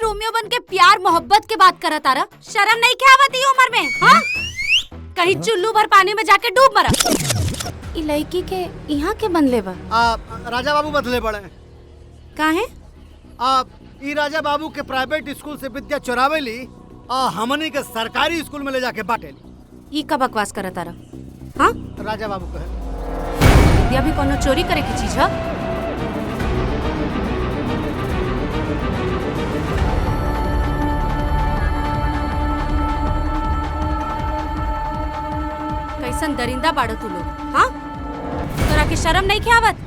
Romeo बन के प्यार मोहब्बत के बात करत तारा? शर्म नहीं क्या आवत ई उम्र में? हाँ? कहीं चुल्लू भर पानी में जाके डूब मरा। ई लड़की के यहाँ के बनले बा? राजा बाबू बदले पड़े। काहे? ई राजा बाबू के प्राइवेट स्कूल से विद्या चुरावे ली और हमनी के सरकारी स्कूल में ले जाके बांटेली। ई का बकवास करत तारा? हाँ? राजा बाबू कहे विद्या भी कोनो चोरी करे की चीज है? कैसन दरिंदा बाड़ो तू लोग? हाँ? तोरा के शर्म नहीं क्या आवत?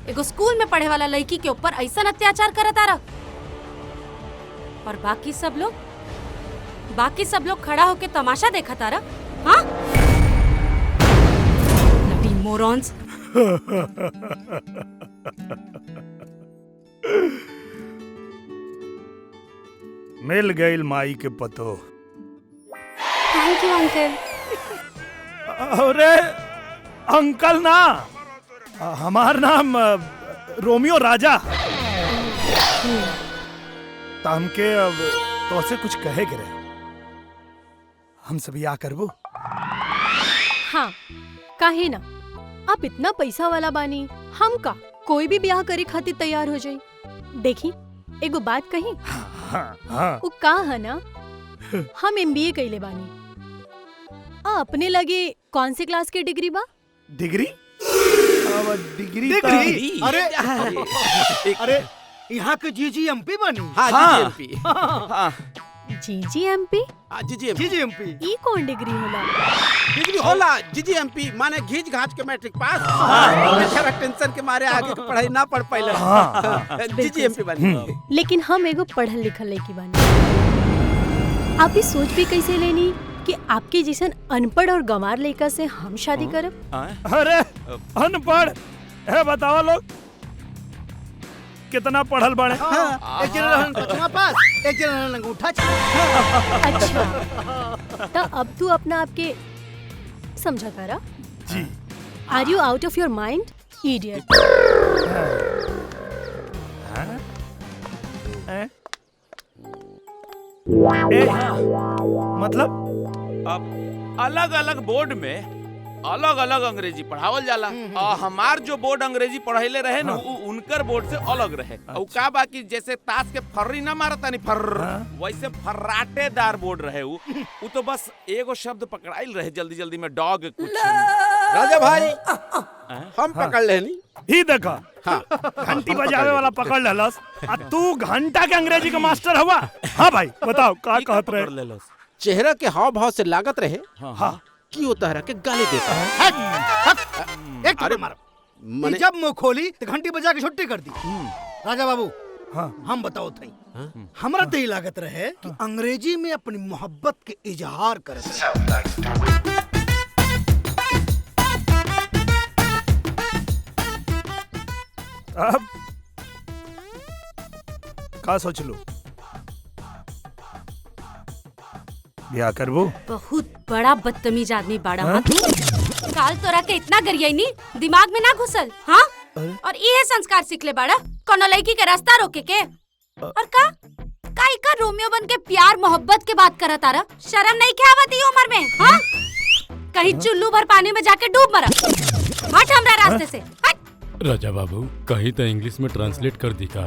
एगो स्कूल में पढ़े वाला लड़की के ऊपर ऐसा अत्याचार करत तारा? और बाकी सब लोग खड़ा होके तमाशा देखा तारा? हाँ? Bloody morons! मिल गईल माई के पतो। Thank you uncle. अरे अंकल ना, हमार नाम रोमियो राजा। तो हमके अब तो से कुछ कहे के रहे, हम सब या करबो। हाँ, काहे ना, आप इतना पैसा वाला बानी, हम का कोई भी ब्याह करे खातिर तैयार हो जाई। देखी एगो बात कही, हाँ। वो का है ना, हम MBA कइले बानी। अपने लगे कौन सी क्लास के डिग्री बा? डिग्री? डिग्री? अरे यहाँ के GGMP बनी। GGMP? GGMP ई कौन डिग्री होला? डिग्री होला GGMP माने घीच घाच के मैट्रिक पास। टेंशन के मारे आगे की पढ़ाई ना पढ़ पाइले। GGMP बनी। लेकिन हम एगो पढ़ल लिखल लड़की बानी। आप ही सोच भी कैसे लेनी कि आपके जैसन अनपढ़ और गंवार लड़का से हम शादी करब? अरे अनपढ़ है, बताओ लोग कितना पढ़ल बड़े। एक जना रहन कचमा पास, एक जना रहन अंगूठा। अच्छा, तो अब तू अपना आपके समझा तारा? जी। Are you out of your mind, idiot? मतलब अब अलग अलग बोर्ड में अलग अलग अंग्रेजी पढ़ावल जाला। हमार जो बोर्ड अंग्रेजी पढ़ाइले रहे ना, उनकर बोर्ड से अलग रहे। और का बाकी जैसे ताश के फर्री ना मारता नहीं फर्र, वैसे फर्राटेदार बोर्ड रहे। वो तो बस एगो शब्द पकड़ाइल रहे जल्दी जल्दी में, डॉग कुछ। राजा भाई हम पकड़ लेनी। ही देखा, घंटी बजावे वाला पकड़ लेलस, आ तू घंटा के अंग्रेजी का मास्टर हुआ। हाँ भाई बताओ का कहत रहे? चेहरा के हाव भाव से लागत रहे हाँ कि वो तहरा के गाली देता है। एक तो मार। जब मुंह खोली तो घंटी बजा के छुट्टी कर दी। राजा बाबू, हम बताओ थई, हमरा तो लागत रहे कि अंग्रेजी में अपनी मोहब्बत के इजहार करत रहे। अब का सोच लो, ब्याह करबो? बहुत बड़ा बदतमीज आदमी बाड़ा। हाँ? काल तोरा के इतना गरियाई दिमाग में ना घुसल? हाँ? और ये संस्कार सीखले बाड़ा कोनो लड़की के रास्ता रोके के? और का रोमियो बन के प्यार मोहब्बत के बात करत तारा? शर्म नहीं क्या आवत ई उम्र में? हाँ? कहीं चुल्लू भर पानी में जाके डूब मरा। हट हमरा रास्ते से, हट। राजा बाबू कहीं तो इंग्लिश में ट्रांसलेट कर दी का?